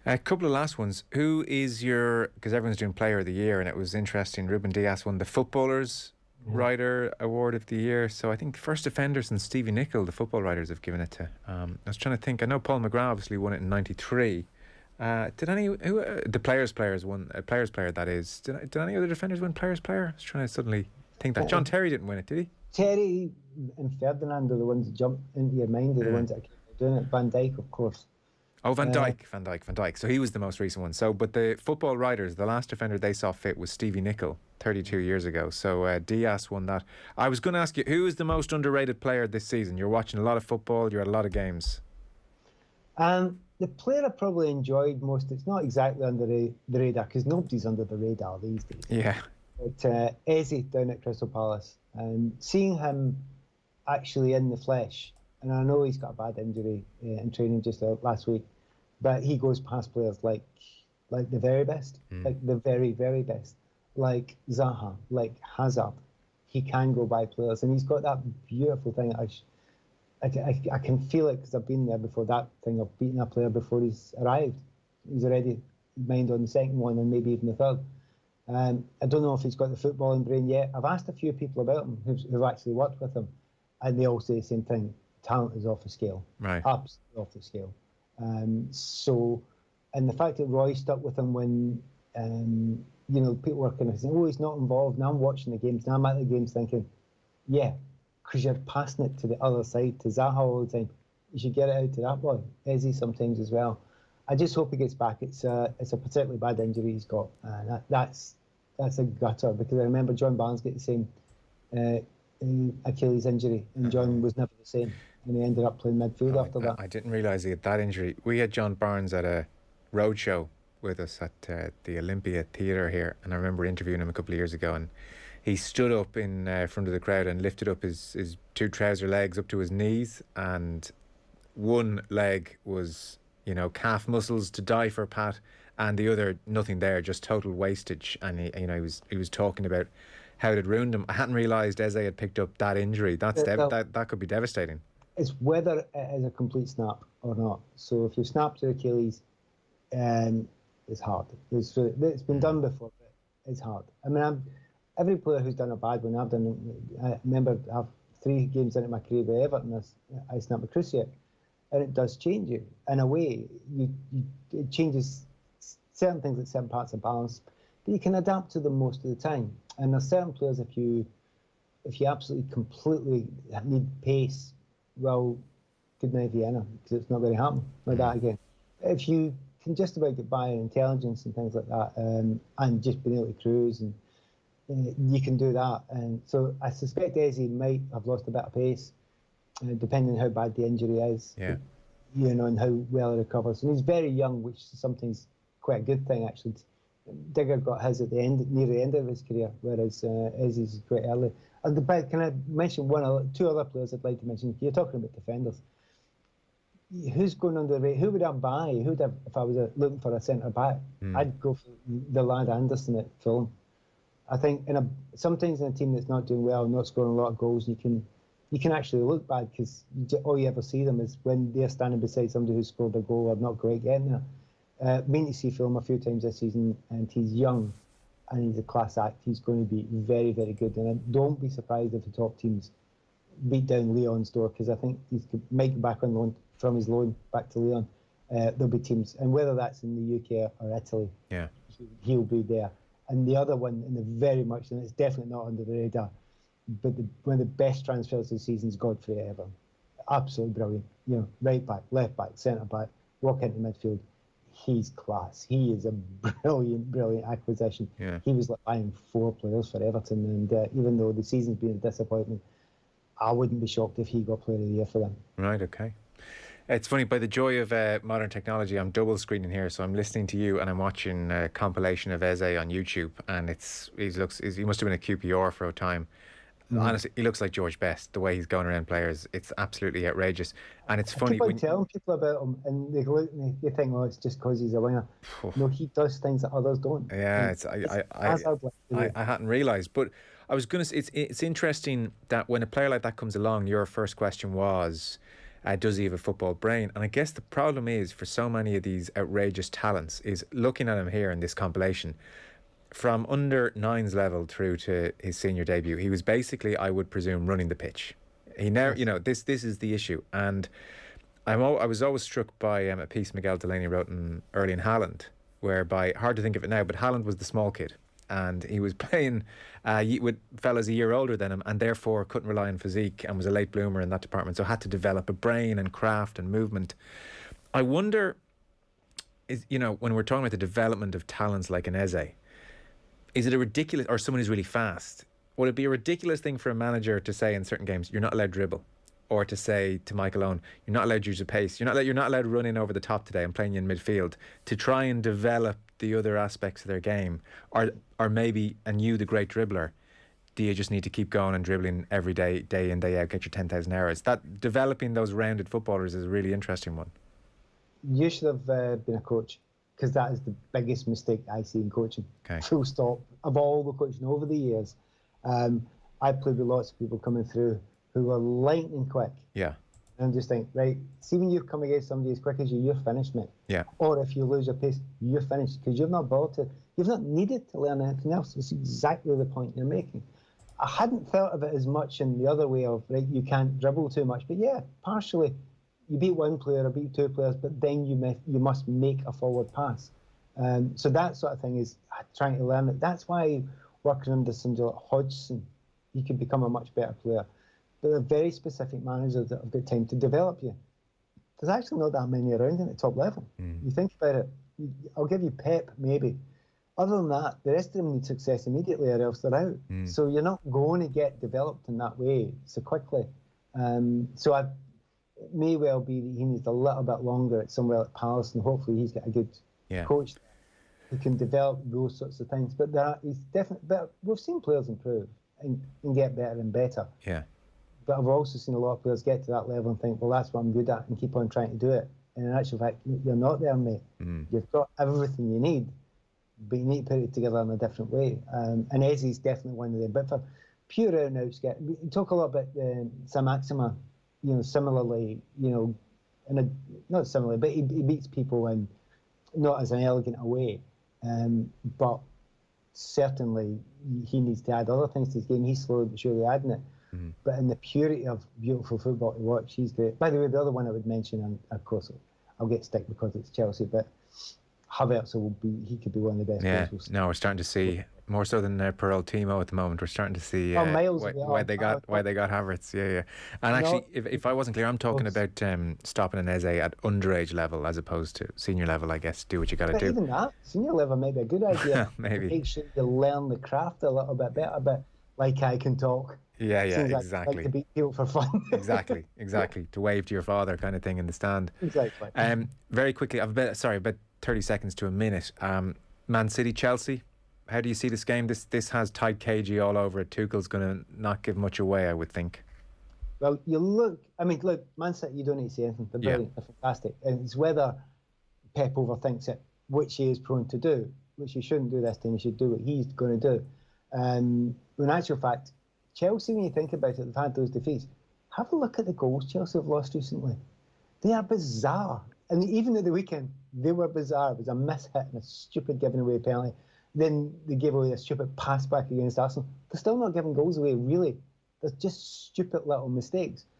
A couple of last ones. Who is your, because everyone's doing Player of the Year, and it was interesting, Ruben Diaz won the Footballers Writer Award of the Year. So I think First Offenders and Stevie Nicol, the football writers, have given it to. I was trying to think. I know Paul McGrath obviously won it in '93. Did any the players won players player, that is? Did any other defenders win players player? I was trying to suddenly think that John Terry didn't win it, did he? Terry and Ferdinand are the ones that jump into your mind. Are the ones that are doing it. Van Dijk, of course. Oh, Van Dijk. So he was the most recent one. So, but the football writers, the last defender they saw fit was Stevie Nicol, 32 years ago. So Diaz won that. I was going to ask you, who is the most underrated player this season? You're watching a lot of football. You're at a lot of games. The player I probably enjoyed most, it's not exactly under the radar, because nobody's under the radar these days. Yeah. But Eze down at Crystal Palace, seeing him actually in the flesh, and I know he's got a bad injury in training just last week, but he goes past players like the very best, like the very, very best, like Zaha, like Hazard. He can go by players, and he's got that beautiful thing. I can feel it because I've been there before, that thing of beating a player before he's arrived. He's already mind on the second one and maybe even the third. I don't know if he's got the footballing brain yet. I've asked a few people about him who've actually worked with him, and they all say the same thing. Talent is off the scale. Right. Absolutely off the scale. And the fact that Roy stuck with him when, people were kind of saying, oh, he's not involved. Now I'm watching the games. Now I'm at the games thinking, yeah, because you're passing it to the other side, to Zaha all the time. You should get it out to that boy. Eze sometimes as well. I just hope he gets back. It's a particularly bad injury he's got. That's a gutter, because I remember John Barnes get the same Achilles injury, and John was never the same, and he ended up playing midfield after that. I didn't realise he had that injury. We had John Barnes at a roadshow with us at the Olympia Theatre here, and I remember interviewing him a couple of years ago, and he stood up in front of the crowd and lifted up his two trouser legs up to his knees, and one leg was, calf muscles to die for, Pat, and the other nothing there, just total wastage. And he was talking about how it had ruined him. I hadn't realised Eze had picked up that injury. That could be devastating. It's whether it is a complete snap or not. So if you snap your Achilles, it's hard. It's been done before, but it's hard. I mean, every player who's done a bad one, I remember I have 3 games into my career with Everton, I snapped my cruciate, and it does change you. In a way, it changes certain things at certain parts of balance, but you can adapt to them most of the time. And there's certain players, if you absolutely completely need pace, well, good night Vienna, because it's not going to happen like that again. If you can just about get by on intelligence and things like that, and just being able to cruise, and you can do that. And so I suspect Eze might have lost a bit of pace, depending on how bad the injury is. Yeah. And how well he recovers. And he's very young, which is sometimes quite a good thing, actually. Digger got his at near the end of his career, whereas Eze's quite early. Can I mention two other players I'd like to mention? You're talking about defenders. Who's going under the rate? Who would I buy? If I was looking for a centre back? I'd go for the lad Anderson at Fulham. I think sometimes in a team that's not doing well, not scoring a lot of goals, you can actually look bad, because all you ever see them is when they're standing beside somebody who's scored a goal or not great getting there. Been to see Fulham a few times this season, and he's young and he's a class act. He's going to be very, very good, and don't be surprised if the top teams beat down Leon's door, because I think he might go back on loan from his loan back to Leon. There'll be teams, and whether that's in the UK or Italy, he'll be there. And the other one, very much, and it's definitely not under the radar, but one of the best transfers of the season is Godfrey at Everton. Absolutely brilliant. Right back, left back, centre back, walk into midfield. He's class. He is a brilliant, brilliant acquisition. Yeah. He was buying 4 players for Everton, and even though the season's been a disappointment, I wouldn't be shocked if he got Player of the Year for them. Right, okay. It's funny, by the joy of modern technology, I'm double screening here, so I'm listening to you and I'm watching a compilation of Eze on YouTube, and he must have been a QPR for a time. Honestly, he looks like George Best, the way he's going around players. It's absolutely outrageous. And it's funny when telling people about him, and they look and they think, oh, it's just because he's a winger. No, he does things that others don't. Yeah, I hadn't realised. But I was going to say, it's interesting that when a player like that comes along, your first question was, Does he have a football brain? And I guess the problem is for so many of these outrageous talents is looking at him here in this compilation from under nines level through to his senior debut. He was basically, I would presume, running the pitch. He never, Yes. you know, this is the issue. And I was always struck by a piece Miguel Delaney wrote early in Haaland, whereby, hard to think of it now, but Haaland was the small kid. And he was playing with fellas a year older than him, and therefore couldn't rely on physique and was a late bloomer in that department. So had to develop a brain and craft and movement. I wonder, when we're talking about the development of talents like an Eze, is it a ridiculous, or someone who's really fast, would it be a ridiculous thing for a manager to say in certain games, you're not allowed to dribble? Or to say to Michael Owen, you're not allowed to use a pace. You're not allowed to run in over the top today. I'm playing you in midfield, to try and develop the other aspects of their game, or maybe, and you, the great dribbler, do you just need to keep going and dribbling every day, day in, day out, get your 10,000 hours? That developing those rounded footballers is a really interesting one. You should have been a coach, because that is the biggest mistake I see in coaching. Okay. Full stop. Of all the coaching over the years, I played with lots of people coming through who were lightning quick. Yeah. And just think, right, see when you come against somebody as quick as you're finished, mate. Yeah. Or if you lose your pace, you're finished, because you've not bothered to, you've not needed to learn anything else. It's exactly the point you're making. I hadn't thought of it as much in the other way of, right, you can't dribble too much. But yeah, partially, you beat one player or beat two players, but then you must make a forward pass. So that sort of thing is trying to learn it. That's why working under somebody like Hodgson, you can become a much better player. But they're very specific managers that have got time to develop you. There's actually not that many around at the top level. You think about it, I'll give you Pep, maybe. Other than that, the rest of them need success immediately or else they're out. So you're not going to get developed in that way so quickly. It may well be that he needs a little bit longer at somewhere like Palace, and hopefully he's got a good coach who can develop those sorts of things. But he's definitely better. We've seen players improve and get better and better. Yeah. But I've also seen a lot of players get to that level and think, well, that's what I'm good at, and keep on trying to do it. And in actual fact, you're not there, mate. You've got everything you need, but you need to put it together in a different way. And Eze's definitely one of them. But for pure out and out skit, we talk a lot about Saint-Maximin, similarly, not similarly, but he beats people in not as an elegant a way. But certainly he needs to add other things to his game. He's slowly but surely adding it. But in the purity of beautiful football to watch, he's great. By the way, the other one I would mention, and of course I'll get stick because it's Chelsea, but Havertz he could be one of the best players. No, we're starting to see more so than Pearl Timo at the moment. We're starting to see why they got Havertz. Yeah. And actually, if I wasn't clear, I'm talking about stopping an Eze at underage level as opposed to senior level. I guess do what you got to do. Even that senior level may be a good idea. Maybe make sure you learn the craft a little bit better. But like I can talk. Yeah, exactly. Like to beat people for fun. exactly. To wave to your father, kind of thing in the stand. Exactly. Very quickly, about 30 seconds to a minute. Man City, Chelsea. How do you see this game? This has tight cagey all over it. Tuchel's going to not give much away, I would think. Well, look, Man City, you don't need to say anything. They're brilliant. They're fantastic. And it's whether Pep overthinks it, which he is prone to do, which he shouldn't do this time. He should do what he's going to do. In actual fact, Chelsea, when you think about it, they've had those defeats. Have a look at the goals Chelsea have lost recently. They are bizarre. And even at the weekend, they were bizarre. It was a miss hit and a stupid giving away penalty. Then they gave away a stupid pass back against Arsenal. They're still not giving goals away, really. They're just stupid little mistakes.